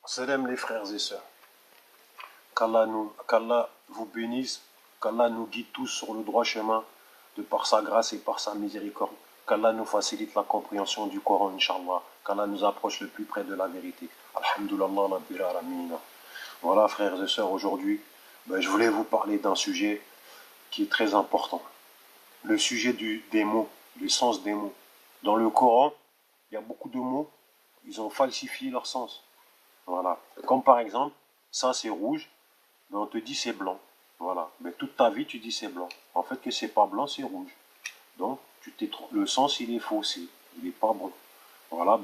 Salam les frères et sœurs. Qu'Allah vous bénisse, qu'Allah nous guide tous sur le droit chemin de par sa grâce et par sa miséricorde. Qu'Allah nous facilite la compréhension du Coran, Inch'Allah. Qu'Allah nous approche le plus près de la vérité. Alhamdulillah, Rabbil Alamin. Voilà, frères et sœurs, aujourd'hui, je voulais vous parler d'un sujet qui est très important. Le sujet des mots, du sens des mots. Dans le Coran, il y a beaucoup de mots, ils ont falsifié leur sens. Voilà. Comme par exemple, ça c'est rouge, mais on te dit c'est blanc. Voilà. Mais toute ta vie, tu dis c'est blanc. En fait, que c'est pas blanc, c'est rouge. Donc, le sens, il est faussé. Il n'est pas bon. Voilà.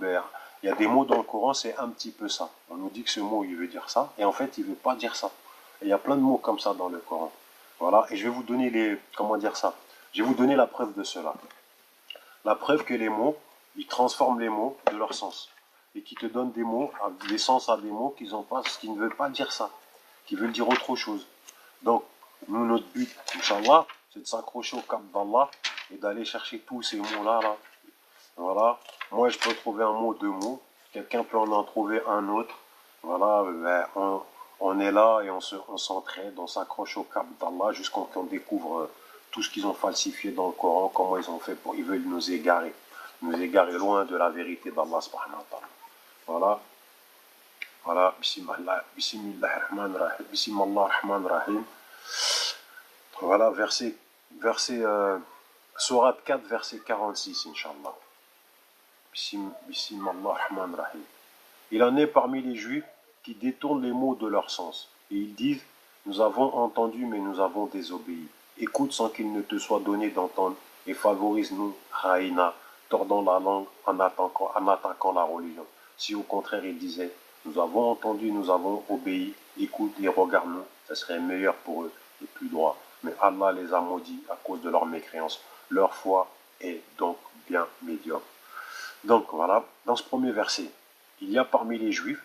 Il y a des mots dans le Coran, c'est un petit peu ça. On nous dit que ce mot, il veut dire ça. Et en fait, il ne veut pas dire ça. Et il y a plein de mots comme ça dans le Coran. Voilà. Et je vais vous donner comment dire ça? Je vais vous donner la preuve de cela. La preuve que les mots, ils transforment les mots de leur sens. Et qui te donnent des mots, des sens à des mots qu'ils ont pas, qui ne veulent pas dire ça, qui veulent dire autre chose. Donc, nous, notre but, Inch'Allah, c'est de s'accrocher au cap d'Allah et d'aller chercher tous ces mots-là. Là. Voilà. Moi, je peux trouver un mot, deux mots. Quelqu'un peut en trouver un autre. Voilà. On est là et on s'entraide, on s'accroche au cap d'Allah jusqu'à ce qu'on découvre tout ce qu'ils ont falsifié dans le Coran, comment ils ont fait ils veulent nous égarer loin de la vérité d'Allah subhanahu wa ta'ala. Voilà. Voilà. Bismillahirrahmanirrahim. Voilà, verset Sourate 4, verset 46, Inch'Allah. Bismillahirrahmanirrahim. Il en est parmi les Juifs qui détournent les mots de leur sens. Et ils disent, nous avons entendu, mais nous avons désobéi. Écoute sans qu'il ne te soit donné d'entendre, et favorise-nous, Raïna, tordant la langue en attaquant la religion. Si au contraire il disait, nous avons entendu, nous avons obéi, écoute et regarde-nous, ce serait meilleur pour eux et plus droit. Mais Allah les a maudits à cause de leur mécréance. Leur foi est donc bien médiocre. Donc voilà, dans ce premier verset, il y a parmi les Juifs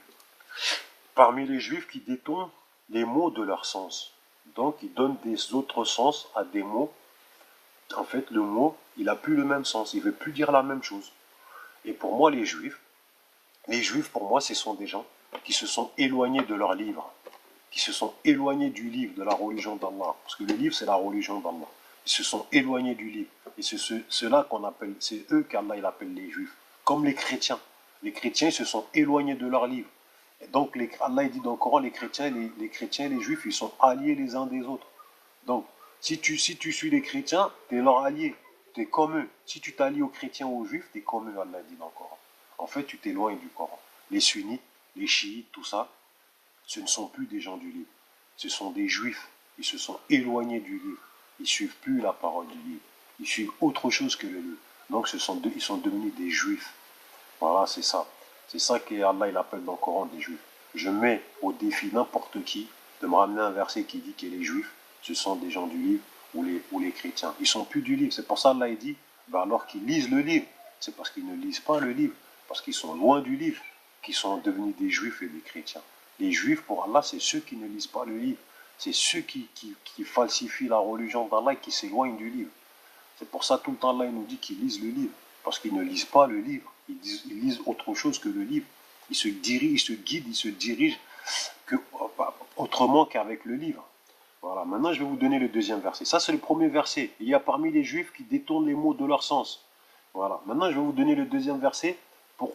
qui détournent les mots de leur sens. Donc ils donnent des autres sens à des mots. En fait, le mot, il n'a plus le même sens, il ne veut plus dire la même chose. Et pour moi, les Juifs, pour moi, ce sont des gens qui se sont éloignés de leur livre, qui se sont éloignés du livre, de la religion d'Allah. Parce que le livre, c'est la religion d'Allah. Ils se sont éloignés du livre. Et c'est ceux-là c'est eux qu'Allah il appelle les Juifs. Comme les chrétiens. Les chrétiens, ils se sont éloignés de leur livre. Et donc, Allah il dit dans le Coran, les chrétiens et les Juifs, ils sont alliés les uns des autres. Donc, si tu suis les chrétiens, tu es leur allié. Tu es comme eux. Si tu t'allies aux chrétiens ou aux Juifs, tu es comme eux, Allah dit dans le Coran. En fait, tu t'éloignes du Coran. Les sunnites, les chiites, tout ça, ce ne sont plus des gens du livre. Ce sont des Juifs. Ils se sont éloignés du livre. Ils ne suivent plus la parole du livre. Ils suivent autre chose que le livre. Donc, ils sont devenus des Juifs. Voilà, c'est ça. C'est ça qu'Allah il appelle dans le Coran des Juifs. Je mets au défi n'importe qui de me ramener un verset qui dit que les Juifs, ce sont des gens du livre ou les chrétiens. Ils ne sont plus du livre. C'est pour ça qu'Allah il dit, alors qu'ils lisent le livre, c'est parce qu'ils ne lisent pas le livre, parce qu'ils sont loin du livre, qu'ils sont devenus des Juifs et des chrétiens. Les Juifs, pour Allah, c'est ceux qui ne lisent pas le livre. C'est ceux qui falsifient la religion d'Allah et qui s'éloignent du livre. C'est pour ça tout le temps Allah il nous dit qu'ils lisent le livre, parce qu'ils ne lisent pas le livre. Ils lisent autre chose que le livre. Ils se guident, ils se dirigent autrement qu'avec le livre. Voilà, maintenant je vais vous donner le deuxième verset. Ça c'est le premier verset. Il y a parmi les Juifs qui détournent les mots de leur sens. Voilà, maintenant je vais vous donner le deuxième verset pour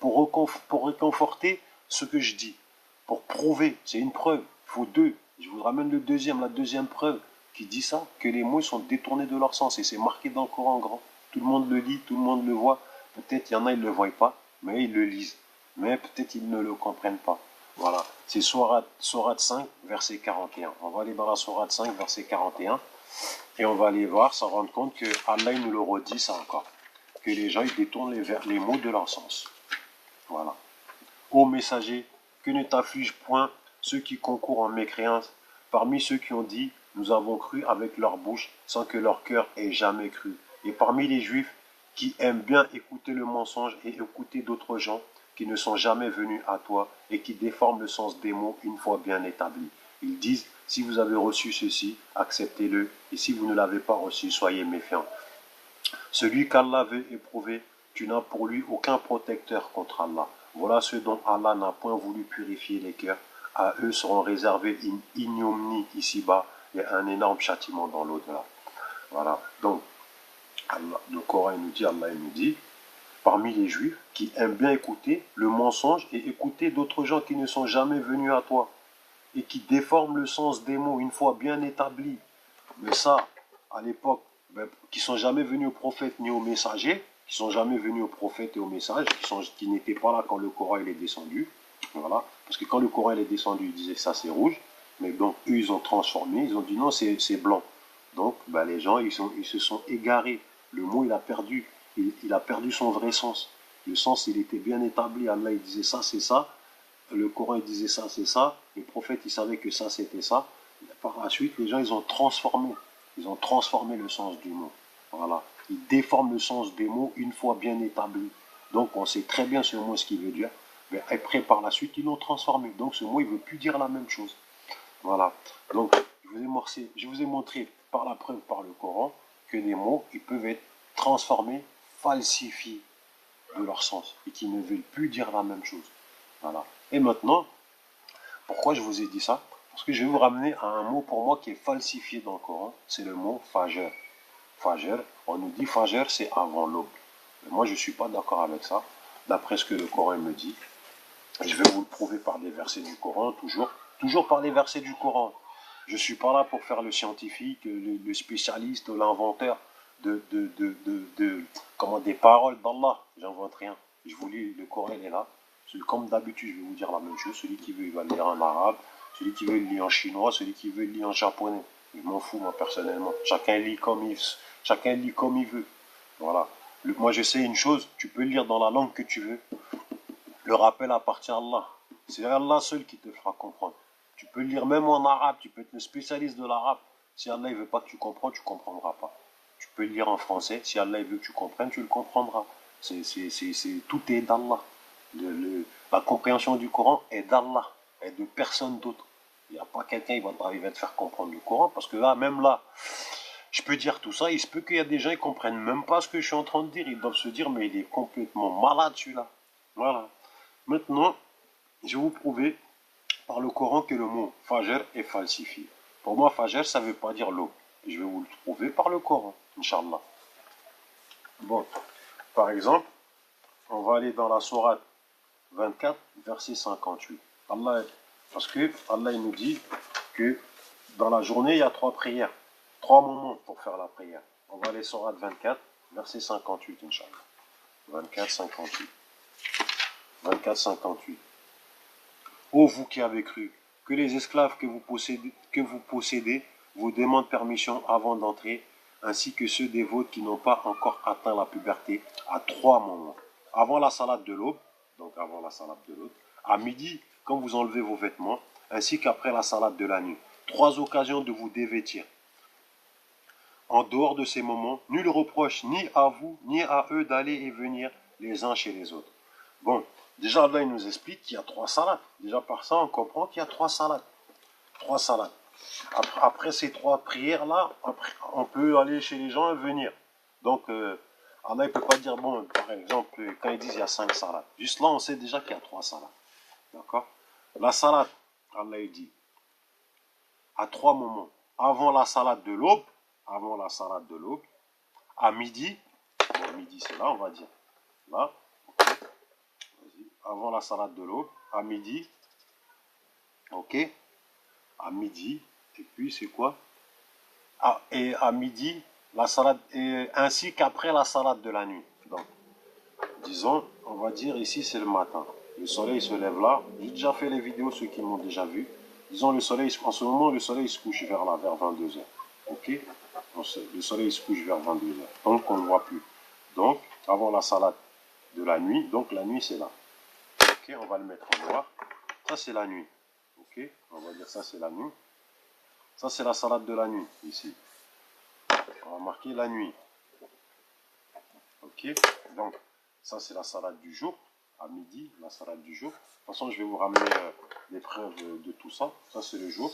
réconforter ce que je dis. Pour prouver, c'est une preuve. Il faut deux. Je vous ramène la deuxième preuve qui dit ça, que les mots sont détournés de leur sens. Et c'est marqué dans le Coran en grand. Tout le monde le lit, tout le monde le voit. Peut-être il y en a, ils ne le voient pas, mais ils le lisent. Mais peut-être ils ne le comprennent pas. Voilà. C'est Sourate 5, verset 41. On va aller dans la Sourate 5, verset 41. Et on va aller voir, s'en rendre compte que Allah nous le redit ça encore. Que les gens ils détournent les mots de leur sens. Voilà. Ô messager, que ne t'afflige point ceux qui concourent en mécréance, parmi ceux qui ont dit, nous avons cru avec leur bouche, sans que leur cœur ait jamais cru. Et parmi les Juifs, qui aiment bien écouter le mensonge et écouter d'autres gens qui ne sont jamais venus à toi et qui déforment le sens des mots une fois bien établis. Ils disent, si vous avez reçu ceci, acceptez-le, et si vous ne l'avez pas reçu, soyez méfiants. Celui qu'Allah veut éprouver, tu n'as pour lui aucun protecteur contre Allah. Voilà ceux dont Allah n'a point voulu purifier les cœurs. À eux seront réservés une ignominie ici-bas et un énorme châtiment dans l'au-delà. Voilà. Donc, Allah, le Coran nous dit, Allah nous dit, parmi les Juifs qui aiment bien écouter le mensonge et écouter d'autres gens qui ne sont jamais venus à toi et qui déforment le sens des mots une fois bien établis. Mais ça, à l'époque, qui sont jamais venus au prophète ni au messager, qui sont jamais venus au prophète et au message, qui n'étaient pas là quand le Coran il est descendu. Voilà. Parce que quand le Coran il est descendu, il disait ça c'est rouge. Mais donc eux ils ont transformé, ils ont dit non c'est blanc. Donc les gens ils se sont égarés. Le mot il a perdu son vrai sens. Le sens il était bien établi. Allah il disait ça c'est ça. Le Coran il disait ça c'est ça. Le prophète il savait que ça c'était ça. Par la suite les gens ils ont transformé. Ils ont transformé le sens du mot. Voilà. Ils déforment le sens des mots une fois bien établi. Donc on sait très bien ce mot ce qu'il veut dire. Mais après, par la suite, ils l'ont transformé. Donc ce mot, il ne veut plus dire la même chose. Voilà. Donc, je vous ai montré par la preuve, par le Coran, que des mots, ils peuvent être transformés, falsifiés de leur sens. Et qui ne veulent plus dire la même chose. Voilà. Et maintenant, pourquoi je vous ai dit ça? Parce que je vais vous ramener à un mot pour moi qui est falsifié dans le Coran. C'est le mot fajr. Fajr, on nous dit fajr, c'est avant l'aube. Mais moi, je ne suis pas d'accord avec ça, d'après ce que le Coran me dit. Je vais vous le prouver par des versets du Coran, toujours par des versets du Coran. Je ne suis pas là pour faire le scientifique, le spécialiste, l'inventeur des paroles d'Allah. J'invente rien. Je vous lis, le Coran il est là. Comme d'habitude, je vais vous dire la même chose. Celui qui veut, il va le lire en arabe. Celui qui veut, il le lit en chinois. Celui qui veut, il le lit en japonais. Je m'en fous, moi, personnellement. Chacun lit comme il veut. Voilà. Moi, je sais une chose. Tu peux lire dans la langue que tu veux. Le rappel appartient à Allah. C'est Allah seul qui te fera comprendre. Tu peux lire même en arabe, tu peux être le spécialiste de l'arabe. Si Allah ne veut pas que tu comprennes, tu ne comprendras pas. Tu peux lire en français, si Allah veut que tu comprennes, tu le comprendras. Tout est d'Allah. La compréhension du Coran est d'Allah, et de personne d'autre. Il n'y a pas quelqu'un qui va arriver à te faire comprendre le Coran, parce que là, même là, je peux dire tout ça, il se peut qu'il y a des gens qui ne comprennent même pas ce que je suis en train de dire. Ils doivent se dire, mais il est complètement malade celui-là. Voilà. Maintenant, je vais vous prouver par le Coran que le mot Fajr est falsifié. Pour moi, Fajr, ça ne veut pas dire l'aube. Je vais vous le prouver par le Coran, Inch'Allah. Bon, par exemple, on va aller dans la sourate 24, verset 58. Parce que Allah il nous dit que dans la journée, il y a 3 prières. 3 moments pour faire la prière. On va aller sourate 24, verset 58, Inch'Allah. 24, 58. 24, 58. Ô vous qui avez cru, que les esclaves que vous possédez vous demandent permission avant d'entrer, ainsi que ceux des vôtres qui n'ont pas encore atteint la puberté, à 3 moments. Avant la salade de l'aube, donc avant la salade de l'aube, à midi, quand vous enlevez vos vêtements, ainsi qu'après la salade de la nuit. 3 occasions de vous dévêtir. En dehors de ces moments, nul reproche ni à vous, ni à eux d'aller et venir les uns chez les autres. Bon, déjà là, il nous explique qu'il y a 3 salades. Déjà par ça, on comprend qu'il y a 3 salades. 3 salades. Après ces 3 prières-là, on peut aller chez les gens et venir. Donc, Allah ne peut pas dire, bon, par exemple, quand ils disent il y a 5 salades. Juste là, on sait déjà qu'il y a 3 salades. D'accord? La salade, Allah il dit, à 3 moments. Avant la salade de l'aube, à midi, bon, midi c'est là, on va dire. Là, avant la salade de l'aube, à midi, ok, à midi, et puis c'est quoi? Et à midi, la salade, ainsi qu'après la salade de la nuit. Donc, disons, on va dire ici c'est le matin. Le soleil se lève là. J'ai déjà fait les vidéos, ceux qui m'ont déjà vu. Disons, en ce moment, le soleil se couche vers 22 h. Ok? Le soleil se couche vers 22 h. Donc, on ne le voit plus. Donc, avant la salade de la nuit, donc la nuit c'est là. Ok, on va le mettre en noir. Ça c'est la nuit. Ok, on va dire ça c'est la nuit. Ça c'est la salade de la nuit, ici. On va marquer la nuit. Ok, donc ça c'est la salade du jour. À midi, la salade du jour. De toute façon, je vais vous ramener les preuves de tout ça. Ça c'est le jour.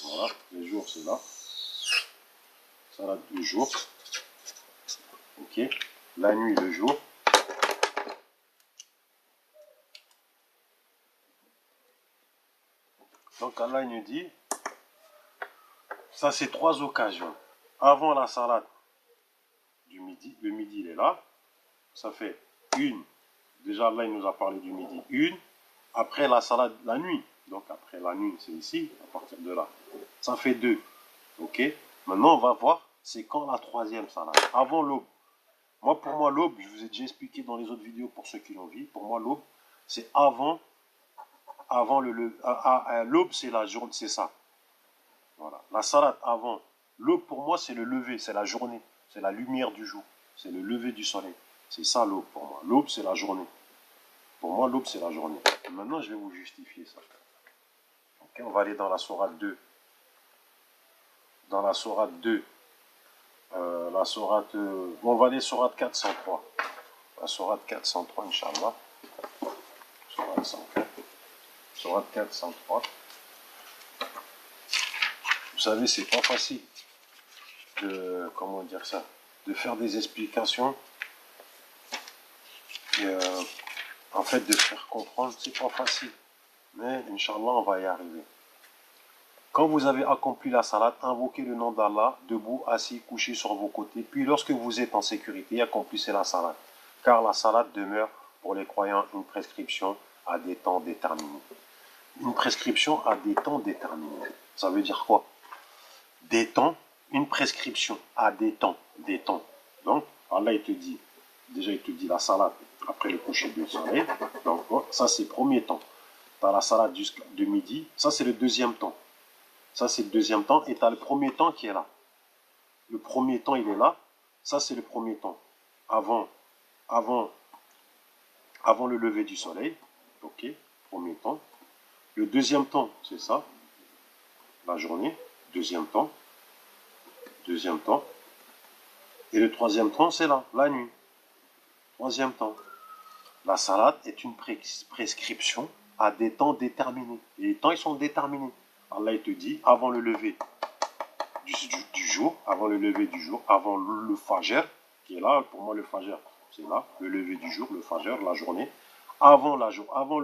Voilà, le jour c'est là. Salade du jour. Ok, la nuit, le jour. Donc Allah il nous dit, ça c'est 3 occasions. Avant la salade du midi, le midi il est là, ça fait une. Déjà là il nous a parlé du midi, une. Après la salade, la nuit. Donc après la nuit, c'est ici, à partir de là. Ça fait 2. Ok. Maintenant on va voir, c'est quand la troisième salade. Avant l'aube. Moi pour moi l'aube, je vous ai déjà expliqué dans les autres vidéos pour ceux qui l'ont vu. Pour moi l'aube, c'est avant l'aube, c'est la journée, c'est ça. Voilà. La salade avant l'aube, pour moi, c'est le lever, c'est la journée, c'est la lumière du jour, c'est le lever du soleil. C'est ça l'aube pour moi. L'aube, c'est la journée. Pour moi, l'aube, c'est la journée. Et maintenant, je vais vous justifier ça. Ok, on va aller dans la sourate 2. Dans la sourate 2, on va aller sourate 403. La sourate 403, Inch'Allah. Sourate 104. Sourate 403. Vous savez, c'est pas facile de, comment dire ça, de faire des explications et en fait de faire comprendre, c'est pas facile. Mais Inch'Allah, on va y arriver. Quand vous avez accompli la salade, invoquez le nom d'Allah, debout, assis, couché sur vos côtés. Puis lorsque vous êtes en sécurité, accomplissez la salade. Car la salade demeure pour les croyants une prescription à des temps déterminés. Une prescription à des temps déterminés. Ça veut dire quoi? Des temps, une prescription à des temps. Donc, Allah il te dit, déjà il te dit la salade après le coucher du soleil. Donc, ça c'est le premier temps. Tu as la salade de midi, ça c'est le deuxième temps. Ça, c'est le deuxième temps. Et tu as le premier temps qui est là. Le premier temps, il est là. Ça, c'est le premier temps. Avant le lever du soleil. OK. Premier temps. Le deuxième temps, c'est ça. La journée. Deuxième temps. Deuxième temps. Et le troisième temps, c'est là. La nuit. Troisième temps. La salade est une prescription à des temps déterminés. Et les temps, ils sont déterminés. Allah, il te dit, avant le lever du jour, avant le lever du jour, avant le fajr, qui est là, pour moi le fajr, c'est là, le lever du jour, le fajr, la journée, avant le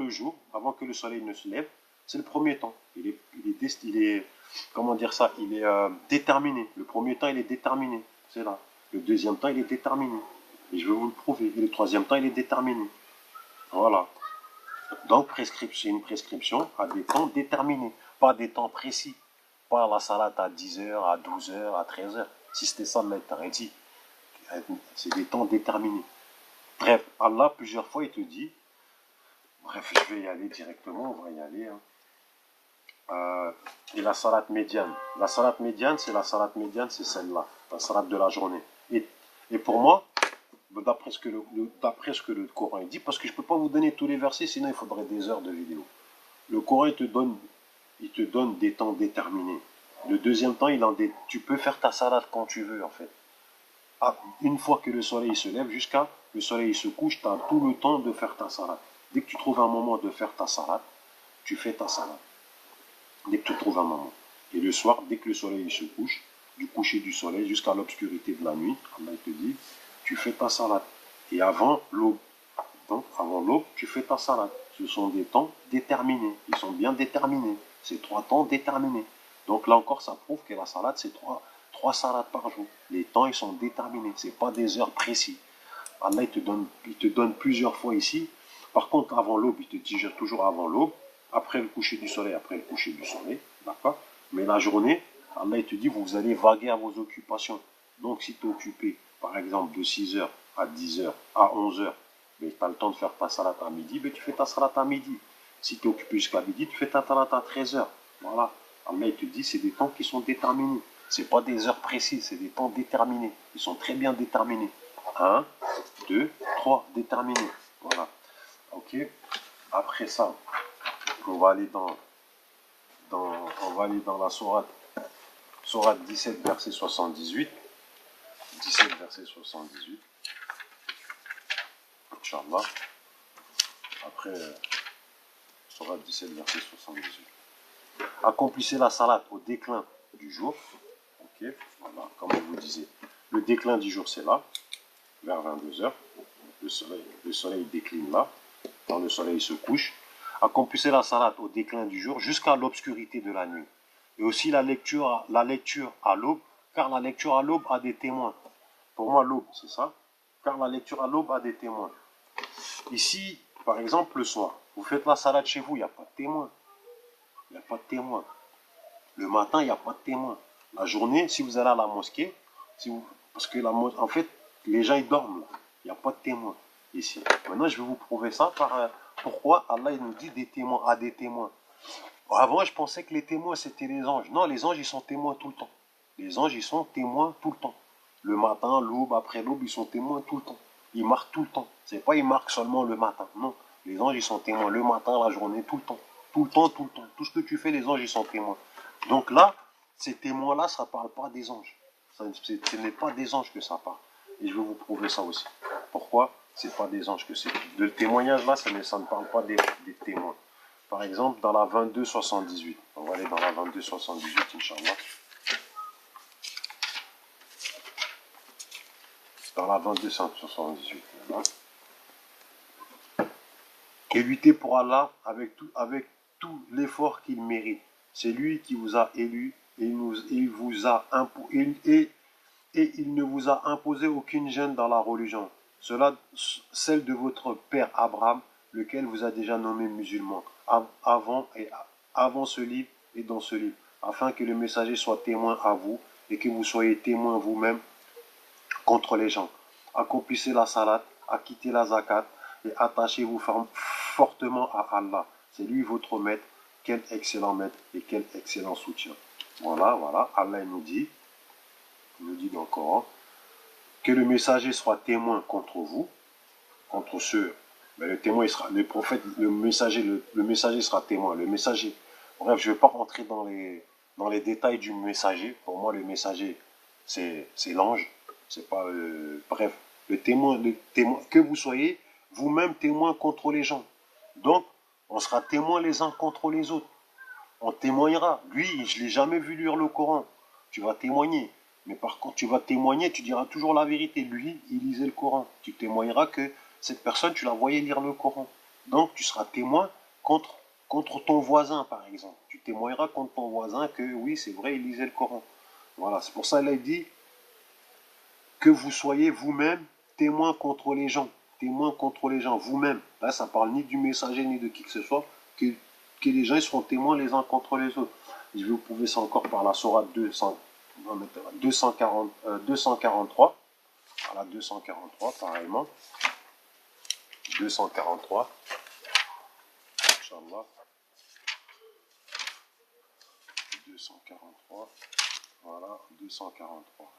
jour, avant que le soleil ne se lève, c'est le premier temps. Il est comment dire ça, il est déterminé. Le premier temps, il est déterminé, c'est là. Le deuxième temps, il est déterminé. Et je vais vous le prouver. Et le troisième temps, il est déterminé. Voilà. Donc, c'est une prescription à des temps déterminés, pas des temps précis. Pas la salade à 10h, à 12h, à 13h. Si c'était ça, le t'aurait dit. C'est des temps déterminés. Bref, Allah, plusieurs fois, il te dit, bref, je vais y aller directement, on va y aller. Et la salade médiane. La salade médiane, c'est celle-là, la salade de la journée. Et pour moi, d'après ce que le Coran dit, parce que je ne peux pas vous donner tous les versets, sinon il faudrait des heures de vidéo. Le Coran, il te donne des temps déterminés. Le deuxième temps, tu peux faire ta salade quand tu veux, en fait. Une fois que le soleil se lève, jusqu'à le soleil se couche, tu as tout le temps de faire ta salade. Dès que tu trouves un moment de faire ta salade, tu fais ta salade. Dès que tu trouves un moment. Et le soir, dès que le soleil se couche, du coucher du soleil jusqu'à l'obscurité de la nuit, Allah te dit, tu fais ta salade. Et avant l'aube, donc avant l'aube, tu fais ta salade. Ce sont des temps déterminés. Ils sont bien déterminés. C'est 3 temps déterminés. Donc là encore, ça prouve que la salade, c'est 3 salades par jour. Les temps, ils sont déterminés. Ce n'est pas des heures précises. Allah, il te donne plusieurs fois ici. Par contre, avant l'aube, il te dit toujours avant l'aube. Après le coucher du soleil, d'accord. Mais la journée, Allah, il te dit, vous allez vaguer à vos occupations. Donc, si tu es occupé, par exemple, de 6h à 10h, à 11h, mais tu as le temps de faire ta salade à midi, mais tu fais ta salade à midi. Si tu es occupé jusqu'à midi, tu fais ta salade à 13h. Voilà. Allah, il te dit, c'est des temps qui sont déterminés. Ce n'est pas des heures précises, c'est des temps déterminés. Ils sont très bien déterminés. 1, 2, 3, déterminés. Voilà. Ok. Après ça, on va aller dans la sourate 17, verset 78. 17, verset 78. Inch'Allah. Après, sourate 17, verset 78. Accomplissez la salade au déclin du jour. Ok, voilà, comme je vous disais. Le déclin du jour, c'est là, vers 22h. Le soleil décline là. Quand le soleil se couche. Accomplissez la salade au déclin du jour jusqu'à l'obscurité de la nuit. Et aussi la lecture à l'aube, car la lecture à l'aube a des témoins. Pour moi, l'aube, c'est ça. Car la lecture à l'aube a des témoins. Ici, par exemple, le soir, vous faites la salade chez vous, il n'y a pas de témoin. Il n'y a pas de témoin. Le matin, il n'y a pas de témoin. La journée, si vous allez à la mosquée, parce que en fait, les gens ils dorment là. Il n'y a pas de témoin ici. Maintenant, je vais vous prouver ça par pourquoi Allah il nous dit des témoins à des témoins. Avant, je pensais que les témoins c'était les anges. Non, les anges ils sont témoins tout le temps. Les anges ils sont témoins tout le temps. Le matin, l'aube, après l'aube, ils sont témoins tout le temps. Ils marquent tout le temps. C'est pas ils marquent seulement le matin. Non. Les anges ils sont témoins le matin, la journée, tout le temps. Tout le temps, tout le temps. Tout ce que tu fais, les anges ils sont témoins. Donc là, ces témoins-là, ça ne parle pas des anges. Ce n'est pas des anges que ça parle. Et je vais vous prouver ça aussi. Pourquoi c'est pas des anges que c'est. Le témoignage là, ça ne parle pas des témoins. Par exemple, dans la 2278. On va aller dans la 2278, Inch'Allah. Dans la 2278. Voilà. Et luttez pour Allah avec tout l'effort qu'il mérite. C'est lui qui vous a élu et il ne vous a imposé aucune gêne dans la religion. Celle de votre père Abraham, lequel vous a déjà nommé musulman, avant ce livre et dans ce livre, afin que le messager soit témoin à vous et que vous soyez témoin vous-même contre les gens. Accomplissez la salat, acquittez la zakat et attachez-vous fortement à Allah. C'est lui votre maître. Quel excellent maître et quel excellent soutien. Voilà, Allah il nous dit dans le Coran, que le messager soit témoin contre vous, contre ceux, mais le témoin il sera, le prophète, le messager sera témoin, le messager. Bref, je ne vais pas rentrer dans les détails du messager. Pour moi, le messager, c'est l'ange. C'est pas, bref, le témoin, que vous soyez vous-même témoin contre les gens. Donc, on sera témoin les uns contre les autres. On témoignera. Lui, je ne l'ai jamais vu lire le Coran. Tu vas témoigner. Mais par contre, tu vas témoigner, tu diras toujours la vérité. Lui, il lisait le Coran. Tu témoigneras que cette personne, tu la voyais lire le Coran. Donc, tu seras témoin contre ton voisin, par exemple. Tu témoigneras contre ton voisin que oui, c'est vrai, il lisait le Coran. Voilà, c'est pour ça qu'il a dit que vous soyez vous-même témoin contre les gens. Témoin contre les gens, vous-même. Là, ça parle ni du messager, ni de qui que ce soit. Que les gens ils seront témoins les uns contre les autres. Je vais vous prouver ça encore par la sourate 243. Voilà, 243, pareillement. 243. Inch'Allah. 243. Voilà, 243.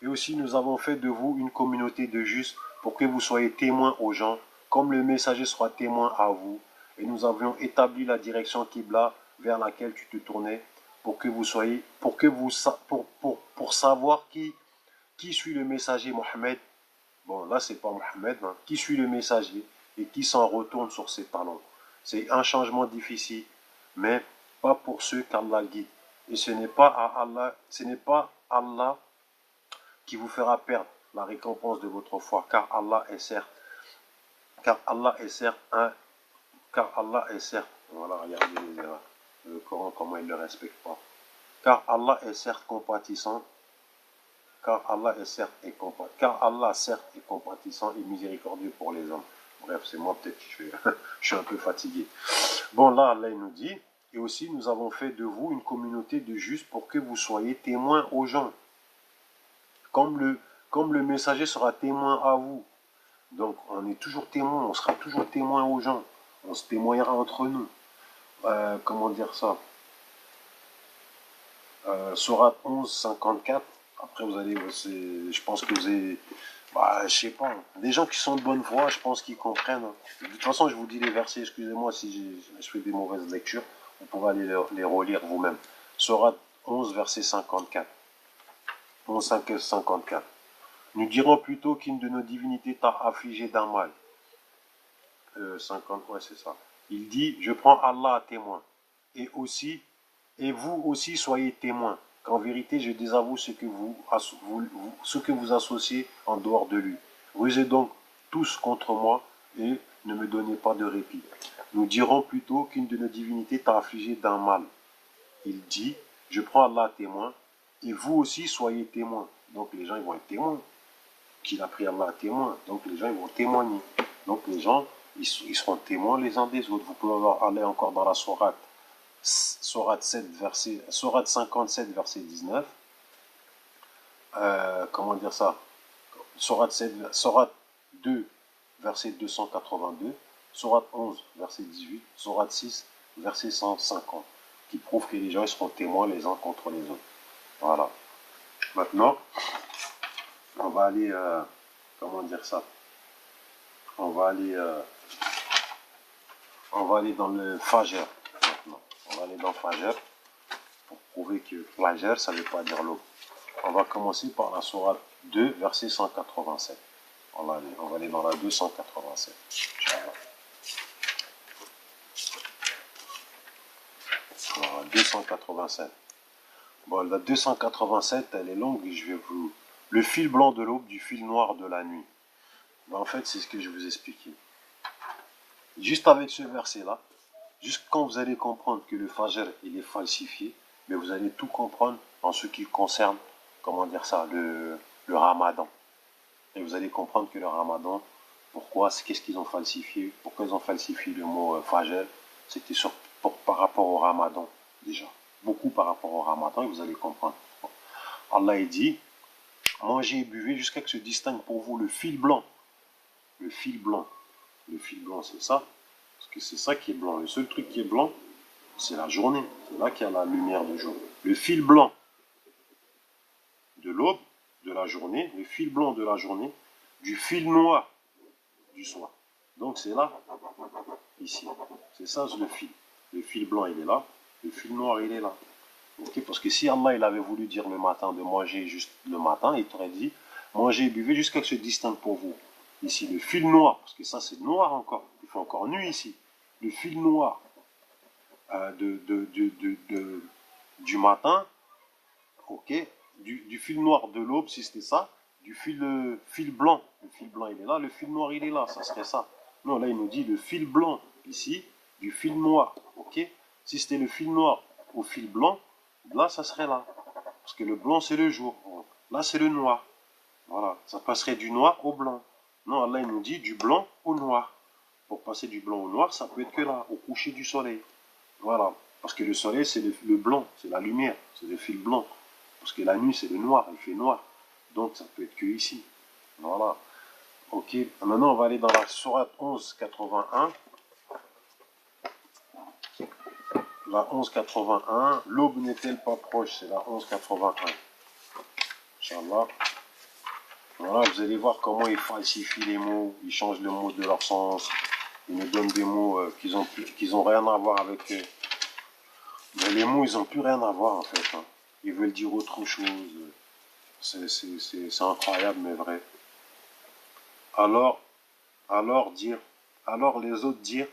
Et aussi, nous avons fait de vous une communauté de justes pour que vous soyez témoins aux gens, comme le messager sera témoin à vous. Et nous avions établi la direction Qibla vers laquelle tu te tournais pour que vous soyez, pour savoir qui suit le messager Mohammed. Bon, là, c'est pas Mohammed, hein. Qui suit le messager et qui s'en retourne sur ses talons. C'est un changement difficile, mais pas pour ceux qu'Allah guide. Et ce n'est pas Allah qui vous fera perdre la récompense de votre foi, car Allah est certes, voilà, regardez les erreurs, le Coran, comment il ne le respecte pas. Car Allah est certes compatissant, car Allah certes est compatissant et miséricordieux pour les hommes. Bref, c'est moi peut-être que je suis un peu fatigué. Bon, là, Allah nous dit, et aussi nous avons fait de vous une communauté de justes pour que vous soyez témoins aux gens. Comme le messager sera témoin à vous. Donc, on est toujours témoin, on sera toujours témoin aux gens. On se témoignera entre nous. Comment dire ça Sourate 11, 54. Après, vous allez, je pense que vous avez, je sais pas. Des gens qui sont de bonne foi, je pense qu'ils comprennent. De toute façon, je vous dis les versets, excusez-moi si je fais des mauvaises lectures. Vous pouvez aller les relire vous-même. Sourate 11, verset 54. 11, 54. Nous dirons plutôt qu'une de nos divinités t'a affligé d'un mal. 50, ouais, c'est ça. Il dit, je prends Allah à témoin. Et vous aussi soyez témoins, qu'en vérité je désavoue ce que vous associez en dehors de lui. Rusez donc tous contre moi et ne me donnez pas de répit. nous dirons plutôt qu'une de nos divinités t'a affligé d'un mal. Il dit, je prends Allah à témoin, et vous aussi soyez témoins. Donc les gens ils vont être témoins. Qu'il a pris Allah à témoin. Donc les gens ils vont témoigner. Donc les gens ils seront témoins les uns des autres. Vous pouvez aller encore dans la sourate 57, verset 19. Comment dire ça? Sourate 2, verset 282. Sourate 11, verset 18. Sourate 6, verset 150. Qui prouve que les gens ils seront témoins les uns contre les autres. Voilà. Maintenant, on va aller, comment dire ça? On va aller dans le Fajr maintenant. On va aller dans Fajr pour prouver que Fajr, ça ne veut pas dire l'aube. On va commencer par la sourate 2, verset 187. On va aller dans la 287. Voilà, 287. Bon, la 287, elle est longue et je vais vous... Le fil blanc de l'aube du fil noir de la nuit. Ben, en fait, c'est ce que je vous expliquais. Juste avec ce verset-là, juste quand vous allez comprendre que le Fajr, il est falsifié, mais vous allez tout comprendre en ce qui concerne, comment dire ça, le Ramadan. Et vous allez comprendre que le Ramadan, pourquoi, qu'est-ce qu'ils ont falsifié, pourquoi ils ont falsifié le mot Fajr, c'était par rapport au Ramadan, déjà. Beaucoup par rapport au Ramadan, et vous allez comprendre. Allah il dit, mangez et buvez jusqu'à ce que se distingue pour vous le fil blanc. Le fil blanc. Le fil blanc, c'est ça. Parce que c'est ça qui est blanc. Le seul truc qui est blanc, c'est la journée. C'est là qu'il y a la lumière du jour. Le fil blanc de l'aube, de la journée, le fil blanc de la journée, du fil noir du soir. Donc c'est là, ici. C'est ça le fil. Le fil blanc, il est là. Le fil noir, il est là. Okay? Parce que si Allah il avait voulu dire le matin de manger juste le matin, il t'aurait dit mangez et buvez jusqu'à ce que se distingue pour vous. Ici, le fil noir, parce que ça c'est noir encore. Il fait encore nuit ici. Le fil noir du matin, ok, du fil noir de l'aube, si c'était ça, du fil blanc. Le fil blanc, il est là, le fil noir, il est là, ça serait ça. Non, là, il nous dit le fil blanc, ici, du fil noir, ok. Si c'était le fil noir au fil blanc, là, ça serait là. Parce que le blanc, c'est le jour. Là, c'est le noir. Voilà, ça passerait du noir au blanc. Non, là, il nous dit du blanc au noir. Pour passer du blanc au noir, ça peut être que là, au coucher du soleil. Voilà, parce que le soleil, c'est le blanc, c'est la lumière, c'est le fil blanc. Parce que la nuit, c'est le noir, il fait noir. Donc, ça peut être que ici. Voilà. Ok, maintenant, on va aller dans la sourate 1181. La 1181, l'aube n'est-elle pas proche? C'est la 1181. Inch'Allah. Voilà, vous allez voir comment ils falsifient les mots, ils changent le mot de leur sens, ils nous donnent des mots qu'ils ont rien à voir avec eux. Mais les mots, ils n'ont plus rien à voir en fait. Hein. Ils veulent dire autre chose. C'est incroyable, mais vrai. Alors les autres dirent,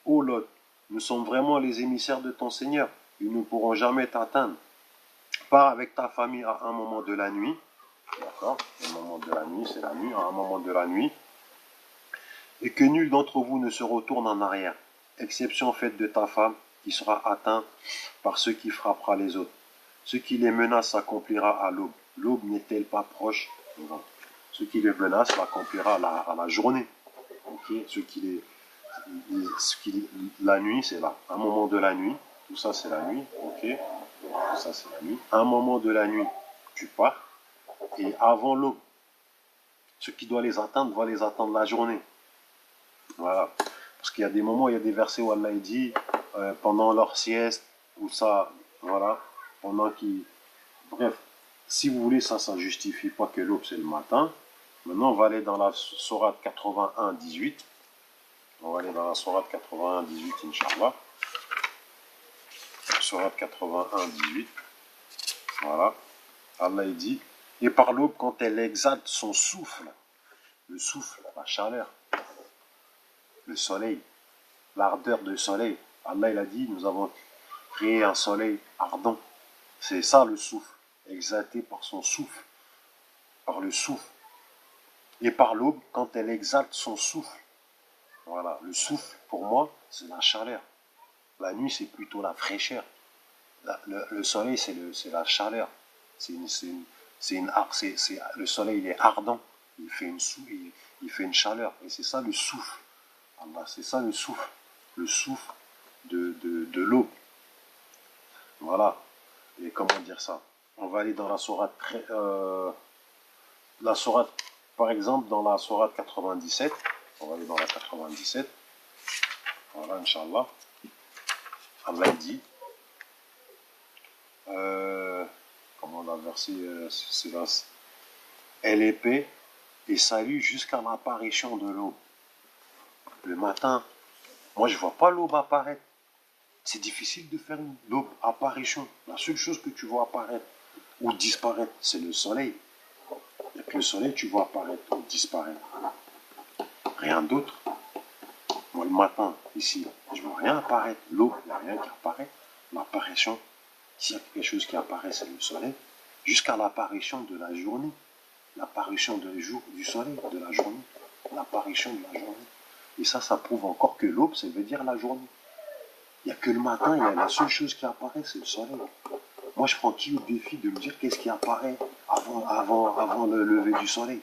ô Lot, nous sommes vraiment les émissaires de ton Seigneur, ils ne pourront jamais t'atteindre. Pars avec ta famille à un moment de la nuit, d'accord, un moment de la nuit, c'est la nuit, à un moment de la nuit, et que nul d'entre vous ne se retourne en arrière, exception faite de ta femme, qui sera atteinte par ceux qui frappera les autres. Ce qui les menace s'accomplira à l'aube. L'aube n'est-elle pas proche? Non. Ce qui les menace l'accomplira à la journée. Okay? La nuit, c'est là. Un moment de la nuit, tout ça c'est la nuit. Ok, tout ça c'est la nuit. Un moment de la nuit, tu pars. Et avant l'aube, ce qui doit les atteindre va les attendre la journée. Voilà. Parce qu'il y a des moments, il y a des versets où Allah dit pendant leur sieste, ou ça, voilà, pendant qu'ils. Bref, si vous voulez, ça ne justifie pas que l'aube c'est le matin. Maintenant, on va aller dans la sourate 81, 18. On va aller dans la sourate 81, 18, Inch'Allah. Sourate 81, 18. Voilà. Allah il dit, et par l'aube, quand elle exalte son souffle, le souffle, la chaleur, le soleil, l'ardeur du soleil. Allah il a dit, nous avons créé un soleil ardent. C'est ça le souffle, exalté par son souffle, par le souffle. Et par l'aube, quand elle exalte son souffle. Voilà, le souffle, pour moi, c'est la chaleur. La nuit, c'est plutôt la fraîcheur. Le soleil, c'est la chaleur. C'est une, c'est une, le soleil, il est ardent. Il fait il fait une chaleur. Et c'est ça le souffle. Allah, c'est ça le souffle. Le souffle de l'eau. Voilà. Et comment dire ça? On va aller dans la sourate, la sourate, par exemple, dans la sourate 97. On va aller dans la 97. Voilà, Inch'Allah. Allah dit, comment on a versé, c'est là, elle est paix et salut jusqu'à l'apparition de l'aube. Le matin, moi je vois pas l'aube apparaître. C'est difficile de faire l'aube apparition. La seule chose que tu vois apparaître ou disparaître, c'est le soleil. Et que le soleil, tu vois apparaître ou disparaître. Rien d'autre. Moi, le matin, ici, je ne vois rien apparaître. L'aube, il n'y a rien qui apparaît. L'apparition, s'il y a quelque chose qui apparaît, c'est le soleil. Jusqu'à l'apparition de la journée. L'apparition du soleil, de la journée. L'apparition de la journée. Et ça prouve encore que l'aube, ça veut dire la journée. Il n'y a que le matin, il y a la seule chose qui apparaît, c'est le soleil. Moi, je prends qui au défi de me dire qu'est-ce qui apparaît avant le lever du soleil.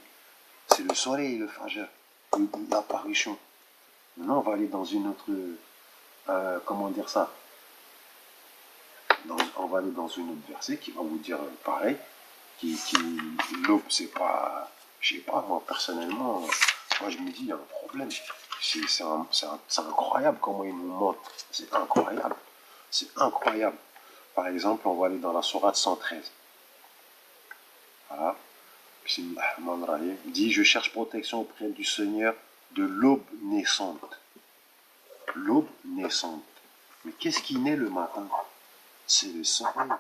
C'est le soleil, le fajr, l'apparition. Maintenant, on va aller dans une autre, comment dire ça, on va aller dans une autre verset qui va vous dire pareil, l'aube, c'est pas, je sais pas, moi, personnellement, moi, je me dis, il y a un problème. C'est incroyable comment il nous montre. C'est incroyable. C'est incroyable. Par exemple, on va aller dans la sourate 113. Voilà. Bismillahirrahmanirrahim. Dit, je cherche protection auprès du Seigneur de l'aube naissante. L'aube naissante. Mais qu'est-ce qui naît le matin? C'est le soleil.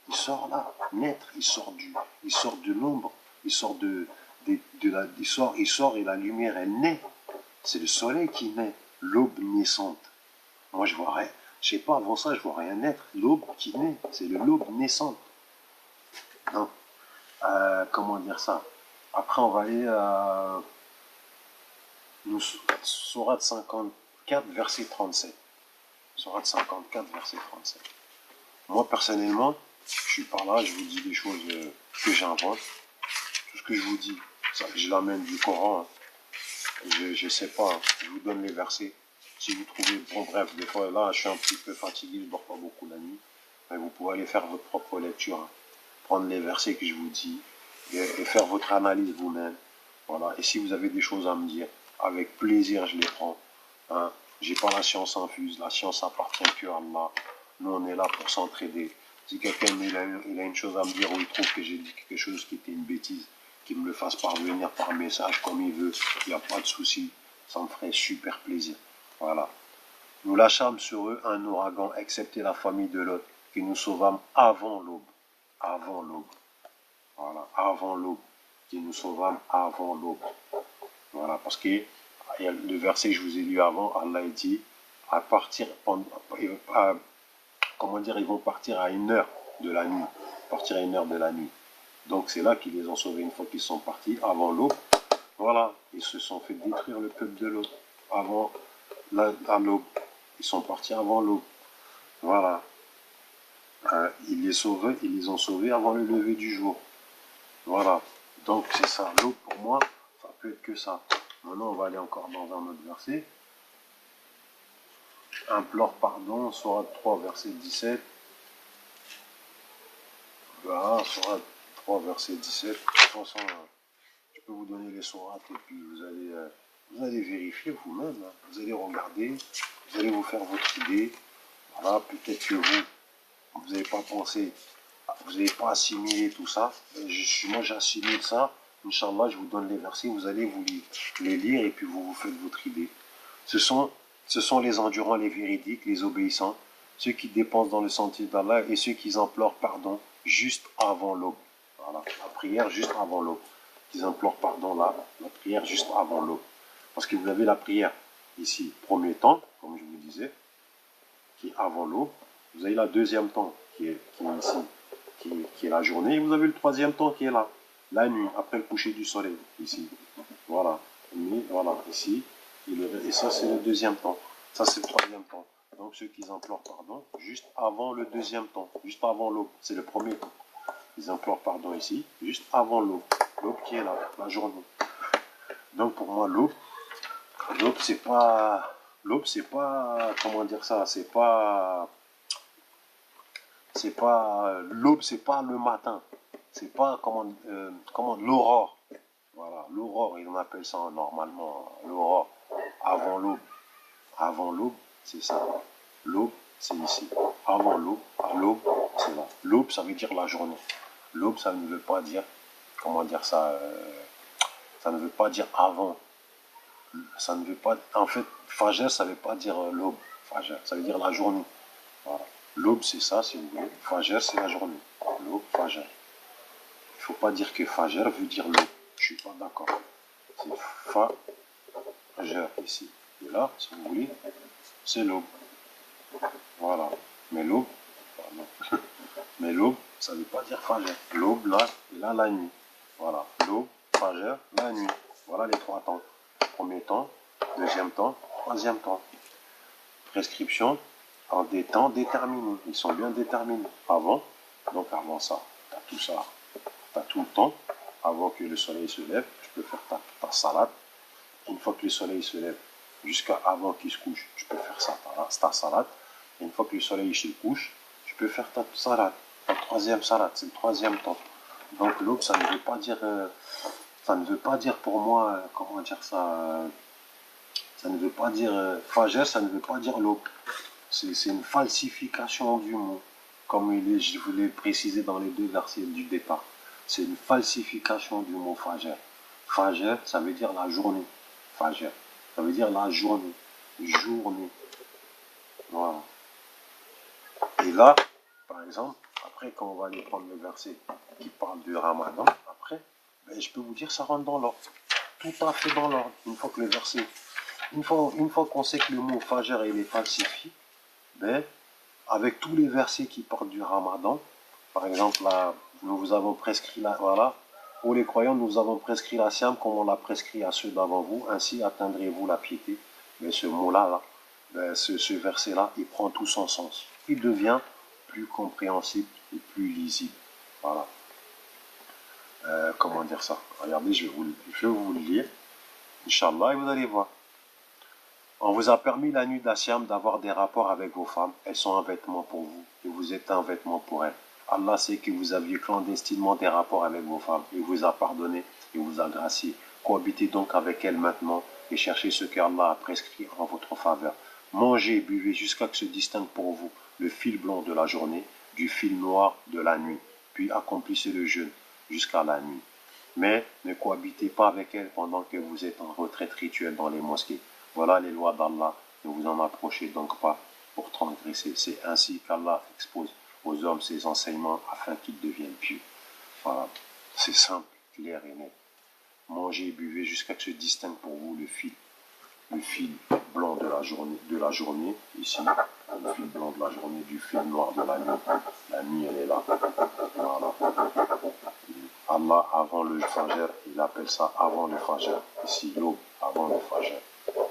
Il sort là, naître. Il sort de l'ombre. Il sort il sort et la lumière, elle naît. C'est le soleil qui naît. L'aube naissante. Moi, je vois rien. Je sais pas, avant ça, je vois rien naître. L'aube qui naît, c'est l'aube naissante. Non. Comment dire ça? Après, on va aller à Sourate 54, verset 37. Sourate 54, verset 37. Moi, personnellement, je suis par là, je vous dis des choses que j'invente. Tout ce que je vous dis, ça, je l'amène du Coran. Hein. Je sais pas, hein. Je vous donne les versets. Si vous trouvez, bon bref, des fois là, je suis un petit peu fatigué, je ne dors pas beaucoup la nuit. Mais vous pouvez aller faire votre propre lecture. Hein. Prendre les versets que je vous dis et faire votre analyse vous-même. Voilà. Et si vous avez des choses à me dire, avec plaisir, je les prends. Hein. J'ai pas la science infuse, la science appartient que à Allah. Nous, on est là pour s'entraider. Si quelqu'un il a une chose à me dire ou il trouve que j'ai dit quelque chose qui était une bêtise, qu'il me le fasse parvenir par message comme il veut, il n'y a pas de souci. Ça me ferait super plaisir. Voilà. Nous lâchâmes sur eux un ouragan, excepté la famille de Lot, que nous sauvâmes avant l'aube. Avant l'aube. Voilà, avant l'aube. Que nous sauvâmes avant l'aube. Voilà, parce que le verset que je vous ai lu avant, Allah dit, à partir, comment dire, ils vont partir à 1 heure de la nuit. Partir à 1 heure de la nuit. Donc c'est là qu'ils les ont sauvés une fois qu'ils sont partis, avant l'aube. Voilà, ils se sont fait détruire le peuple de l'eau avant à l'aube. Ils sont partis avant l'aube. Voilà. Ils les ont sauvés avant le lever du jour. Voilà. Donc c'est ça. L'aube pour moi, ça peut être que ça. Maintenant on va aller encore dans un autre verset. Implore pardon, sourate 3, verset 17. Voilà, sourate 3, verset 17. De toute façon, je peux vous donner les sourates et puis vous allez vérifier vous-même. Hein. Vous allez regarder, vous allez vous faire votre idée. Voilà, peut-être que vous n'avez pas pensé, vous n'avez pas assimilé tout ça. Moi, j'assimile ça. Inch'Allah, je vous donne les versets, vous allez les lire et puis vous faites votre idée. Ce sont les endurants, les véridiques, les obéissants, ceux qui dépensent dans le sentier d'Allah et ceux qui implorent pardon juste avant l'aube. Voilà, la prière juste avant l'aube. Ils implorent pardon là, la prière juste avant l'aube. Parce que vous avez la prière ici, premier temps, comme je vous disais, qui est avant l'aube. Vous avez la deuxième temps qui est ici, qui est la journée. Et vous avez le troisième temps qui est là, la nuit, après le coucher du soleil, ici. Voilà. Mais voilà, ici. Et ça, c'est le deuxième temps. Ça, c'est le troisième temps. Donc, ceux qui implorent pardon, juste avant le deuxième temps, juste avant l'aube. C'est le premier temps. Ils implorent pardon ici, juste avant l'aube. L'aube qui est là, la journée. Donc, pour moi, l'aube, c'est pas... L'aube, c'est pas... Comment dire ça? C'est pas... L'aube, c'est pas le matin. C'est pas... Comment l'aurore. Voilà, l'aurore, on appelle ça normalement l'aurore. Avant l'aube. Avant l'aube, c'est ça. L'aube, c'est ici. Avant l'aube, à l'aube, c'est là. L'aube, ça veut dire la journée. L'aube, ça ne veut pas dire, comment dire ça, ça ne veut pas dire avant. Ça ne veut pas, en fait, Fajr, ça ne veut pas dire l'aube. Fajr, ça veut dire la journée. Voilà. L'aube, c'est ça, si vous voulez. Fajr, c'est la journée. L'aube, Fajr. Il ne faut pas dire que Fajr veut dire l'aube. Je ne suis pas d'accord. C'est Fajr ici. Et là, si vous voulez, c'est l'aube. Voilà. Mais l'aube, pardon. Mais l'aube, ça ne veut pas dire Fajr. L'aube, là, et là, la nuit. Voilà. L'aube, Fajr, la nuit. Voilà les trois temps. Premier temps, deuxième temps, troisième temps. Prescription en des temps déterminés. Ils sont bien déterminés. Avant, donc avant ça, tu as tout ça. Tu as tout le temps. Avant que le soleil se lève, tu peux faire ta salade. Une fois que le soleil se lève, jusqu'à avant qu'il se couche, tu peux faire ça, ta salade. Et une fois que le soleil se couche, tu peux faire ta salade. Ta troisième salade, c'est le troisième temps. Donc l'aube, ça ne veut pas dire... ça ne veut pas dire pour moi, comment dire ça, ça ne veut pas dire, Fajr, ça ne veut pas dire l'aube. C'est une falsification du mot, comme je vous l'ai précisé dans les deux versets du départ. C'est une falsification du mot Fajr. Fajr, ça veut dire la journée. Fajr, ça veut dire la journée. Journée. Voilà. Et là, par exemple, après, quand on va aller prendre le verset qui parle du Ramadan, après, ben, je peux vous dire, ça rentre dans l'ordre. Tout à fait dans l'ordre. Une fois que le verset, une fois qu'on sait que le mot Fajr il est falsifié, ben, avec tous les versets qui parlent du Ramadan, par exemple, là, nous vous avons prescrit la, voilà, pour les croyants, nous avons prescrit la siam comme on l'a prescrit à ceux d'avant vous, ainsi atteindrez-vous la piété. Mais ce mot-là, là, ben, ce verset-là, il prend tout son sens. Il devient plus compréhensible et plus lisible. Voilà. Comment dire ça? Regardez, je vais vous le lire. Inch'Allah, et vous allez voir. On vous a permis la nuit d'Assiam d'avoir des rapports avec vos femmes. Elles sont un vêtement pour vous et vous êtes un vêtement pour elles. Allah sait que vous aviez clandestinement des rapports avec vos femmes et vous a pardonné et vous a gracié. Cohabitez donc avec elles maintenant et cherchez ce qu'Allah a prescrit en votre faveur. Mangez et buvez jusqu'à ce que se distingue pour vous le fil blanc de la journée du fil noir de la nuit. Puis accomplissez le jeûne jusqu'à la nuit. Mais ne cohabitez pas avec elles pendant que vous êtes en retraite rituelle dans les mosquées. Voilà les lois d'Allah. Ne vous en approchez donc pas pour transgresser. C'est ainsi qu'Allah expose aux hommes ses enseignements afin qu'ils deviennent pieux. Voilà. C'est simple, clair et net. Mangez et buvez jusqu'à ce que se distingue pour vous le fil blanc de la journée, ici, le fil blanc de la journée, du fil noir de la nuit. La nuit, elle est là. Voilà. Allah, avant le Fajr, il appelle ça avant le Fajr. Ici, l'aube, avant le Fajr.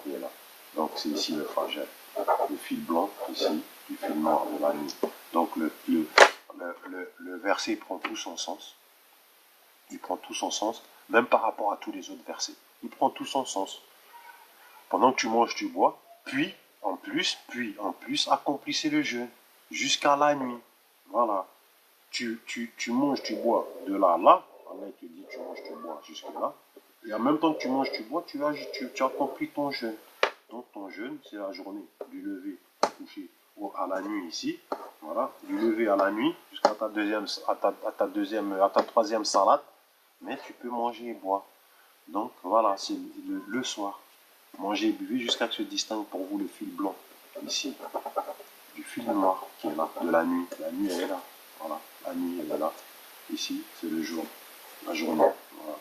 Il est là. Donc, c'est ici le Fajr. Le fil blanc, ici, du fil noir de la nuit. Donc, le verset prend tout son sens. Il prend tout son sens, même par rapport à tous les autres versets. Il prend tout son sens. Pendant que tu manges, tu bois, puis en plus, accomplissez le jeûne jusqu'à la nuit. Voilà. Tu manges, tu bois de là à là. Allah te dit tu manges, tu bois jusque là. Et en même temps que tu manges, tu bois, tu accomplis ton jeûne. Donc ton jeûne, c'est la journée du lever au coucher à la nuit ici. Voilà, du lever à la nuit jusqu'à ta troisième salade. Mais tu peux manger et boire. Donc voilà, c'est le soir. Mangez et buvez jusqu'à ce que se distingue pour vous le fil blanc, ici, du fil noir qui est là, de la nuit. La nuit, elle est là. Voilà, la nuit, elle est là. Ici, c'est le jour, la journée. Voilà,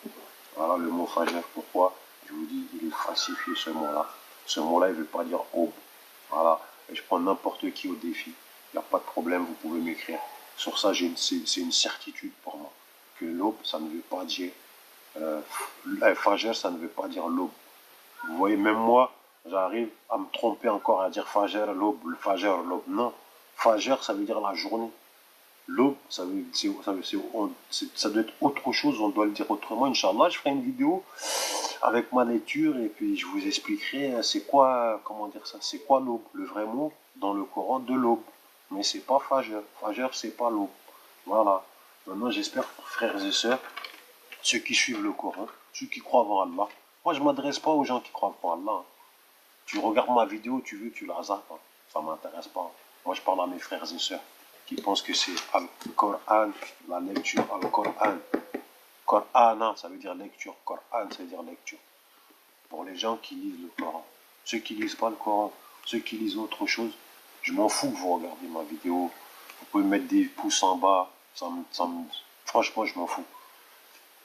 voilà le mot Fajr. Pourquoi je vous dis, il est falsifié ce mot-là. Ce mot-là, il ne veut pas dire aube. Voilà, et je prends n'importe qui au défi. Il n'y a pas de problème, vous pouvez m'écrire. Sur ça, c'est une certitude pour moi. Que l'aube, ça ne veut pas dire... Fajr, ça ne veut pas dire l'aube. Vous voyez, même moi, J'arrive à me tromper encore, à dire Fajr, l'aube, le Fajr, l'aube. Non, Fajr, ça veut dire la journée. L'aube, ça doit être autre chose, on doit le dire autrement. Inch'Allah, je ferai une vidéo avec ma lecture et puis je vous expliquerai c'est quoi, comment dire ça, c'est quoi l'aube, le vrai mot dans le Coran de l'aube. Mais c'est pas Fajr. Fajr, c'est pas l'aube. Voilà. Maintenant, j'espère, frères et sœurs, ceux qui suivent le Coran, ceux qui croient en Allah. Moi, je m'adresse pas aux gens qui croient en Allah. Tu regardes ma vidéo, tu veux, tu la zappes. Hein. Ça m'intéresse pas. Moi, je parle à mes frères et sœurs qui pensent que c'est Al-Coran, la lecture Al-Coran. Coran, ça veut dire lecture. Coran, ça veut dire lecture. Pour les gens qui lisent le Coran. Ceux qui lisent pas le Coran, ceux qui lisent autre chose, je m'en fous que vous regardez ma vidéo. Vous pouvez mettre des pouces en bas. Franchement, je m'en fous.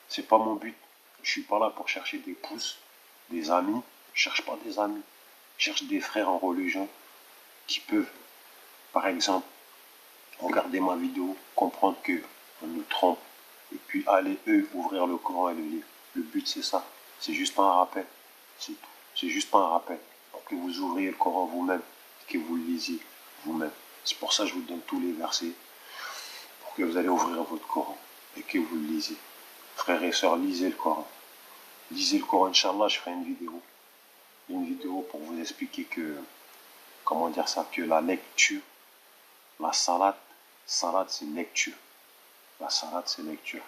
C'est pas mon but. Je suis pas là pour chercher des pouces, des amis. Je cherche pas des amis. Je cherche des frères en religion qui peuvent, par exemple, regarder ma vidéo, comprendre que on nous trompe, et puis aller, eux, ouvrir le Coran et le lire. Le but, c'est ça. C'est juste un rappel. C'est tout. C'est juste un rappel. Pour que vous ouvriez le Coran vous-même, que vous le lisiez vous-même. C'est pour ça que je vous donne tous les versets, pour que vous allez ouvrir votre Coran et que vous le lisiez. Frères et sœurs, lisez le Coran. Lisez le Coran, Inch'Allah, je ferai une vidéo. Une vidéo pour vous expliquer que, comment dire ça, que la lecture, la salat c'est lecture. La salat c'est lecture.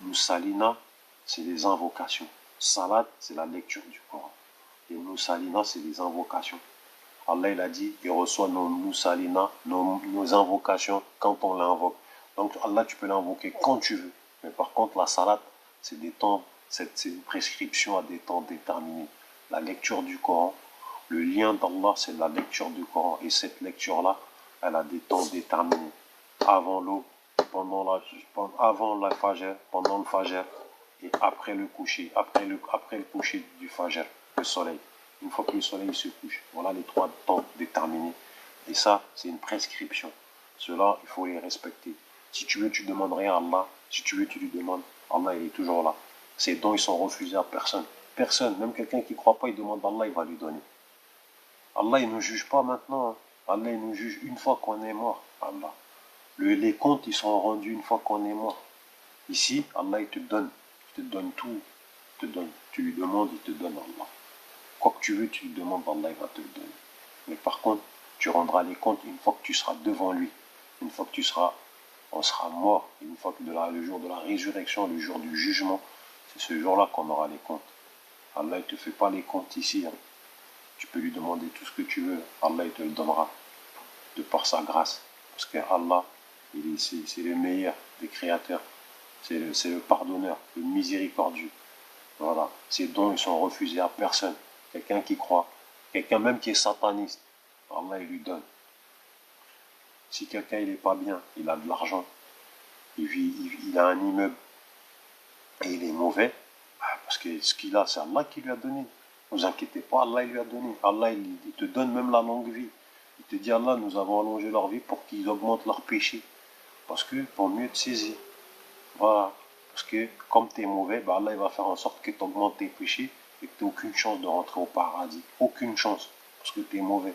Moussalina, c'est les invocations. Salat, c'est la lecture du Coran. Et Moussalina, c'est les invocations. Allah, il a dit, il reçoit nos Moussalina, nos invocations quand on l'invoque. Donc Allah, tu peux l'invoquer quand tu veux. Mais par contre, la salat, c'est des temps, c'est une prescription à des temps déterminés. La lecture du Coran, le lien d'Allah, c'est la lecture du Coran. Et cette lecture-là, elle a des temps déterminés. Avant l'eau, avant la Fajr, pendant le Fajr, et après le coucher, après le coucher du Fajr, le soleil. Une fois que le soleil se couche, voilà les 3 temps déterminés. Et ça, c'est une prescription. Cela, il faut les respecter. Si tu veux, tu demanderais à Allah. Si tu veux, tu lui demandes. Allah, il est toujours là. Ces dons, ils sont refusés à personne. Personne, même quelqu'un qui ne croit pas, il demande à Allah, il va lui donner. Allah, il ne nous juge pas maintenant. Hein. Allah, il nous juge une fois qu'on est mort. Allah. Les comptes, ils sont rendus une fois qu'on est mort. Ici, Allah, il te donne. Il te donne tout. Il te donne. Tu lui demandes, il te donne Allah. Quoi que tu veux, tu lui demandes, Allah, il va te le donner. Mais par contre, tu rendras les comptes une fois que tu seras devant lui. Une fois que on sera mort. Une fois que le jour de la résurrection, le jour du jugement, c'est ce jour-là qu'on aura les comptes. Allah, il ne te fait pas les comptes ici. Hein. Tu peux lui demander tout ce que tu veux. Allah, il te le donnera. De par sa grâce. Parce que Allah, c'est le meilleur des créateurs. C'est le pardonneur, le miséricordieux. Voilà. Ces dons, ils sont refusés à personne. Quelqu'un qui croit, quelqu'un même qui est sataniste, Allah, il lui donne. Si quelqu'un, il n'est pas bien, il a de l'argent, il a un immeuble, et il est mauvais, parce que ce qu'il a, c'est Allah qui lui a donné. Ne vous inquiétez pas, Allah, il lui a donné. Allah, il te donne même la longue vie. Il te dit, Allah, nous avons allongé leur vie pour qu'ils augmentent leur péché. Parce que, pour mieux te saisir. Voilà. Parce que, comme tu es mauvais, bah Allah, il va faire en sorte que tu augmentes tes péchés et que tu n'as aucune chance de rentrer au paradis. Aucune chance. Parce que tu es mauvais.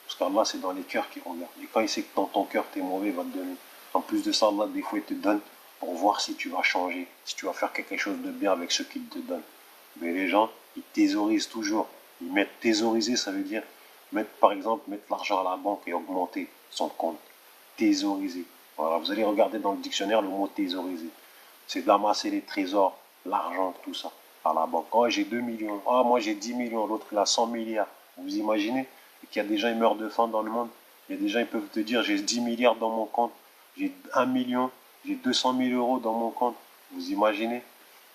Parce qu'Allah, c'est dans les cœurs qu'il regarde. Et quand il sait que dans ton cœur, tu es mauvais, il va te donner. En plus de ça, Allah, des fois, il te donne pour voir si tu vas changer, si tu vas faire quelque chose de bien avec ce qu'il te donne. Mais les gens, ils thésaurisent toujours. Ils mettent thésauriser, ça veut dire mettre, par exemple, mettre l'argent à la banque et augmenter son compte. Thésauriser. Voilà, vous allez regarder dans le dictionnaire le mot thésauriser. C'est d'amasser les trésors, l'argent, tout ça, à la banque. Oh, j'ai 2 millions. Oh, moi, j'ai 10 millions. L'autre, il a 100 milliards. Vous imaginez qu'il y a des gens qui meurent de faim dans le monde. Il y a des gens qui peuvent te dire, j'ai 10 milliards dans mon compte. J'ai 1 million. J'ai 200 000 euros dans mon compte. Vous imaginez?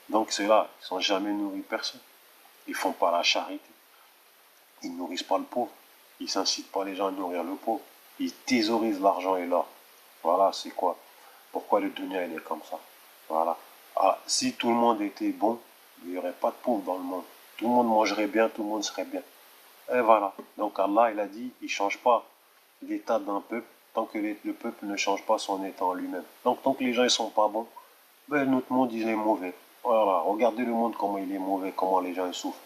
Donc, ceux-là, ils ne sont jamais nourris personne. Ils ne font pas la charité. Ils ne nourrissent pas le pauvre. Ils n'incitent pas les gens à nourrir le pauvre. Ils thésaurisent l'argent et l'or. Voilà, c'est quoi? Pourquoi le dunya, il est comme ça? Voilà. Ah, si tout le monde était bon, il n'y aurait pas de pauvres dans le monde. Tout le monde mangerait bien, tout le monde serait bien. Et voilà. Donc Allah, il a dit, il ne change pas l'état d'un peuple tant que le peuple ne change pas son état en lui-même. Donc tant que les gens ne sont pas bons, ben, notre monde, il est mauvais. Voilà. Regardez le monde, comment il est mauvais, comment les gens ils souffrent.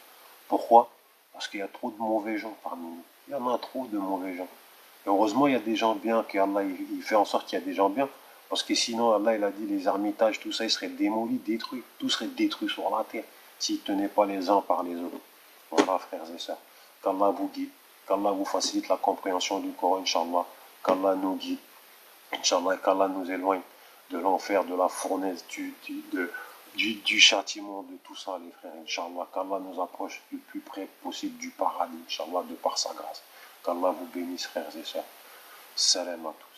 Pourquoi? Parce qu'il y a trop de mauvais gens parmi nous. Il y en a trop de mauvais gens. Et heureusement, il y a des gens bien, qu'Allah il fait en sorte qu'il y a des gens bien. Parce que sinon, Allah il a dit les ermitages, tout ça, ils seraient démolis, détruits. Tout serait détruit sur la terre s'ils ne tenaient pas les uns par les autres. Voilà, frères et sœurs. Qu'Allah vous guide, qu'Allah vous facilite la compréhension du Coran, Inch'Allah. Qu'Allah nous guide, Inch'Allah, qu'Allah nous éloigne de l'enfer, de la fournaise, du châtiment, de tout ça, les frères, Inch'Allah. Qu'Allah nous approche le plus près possible du paradis, Inch'Allah, de par sa grâce. Qu'Allah vous bénisse, frères et sœurs. Salam à tous.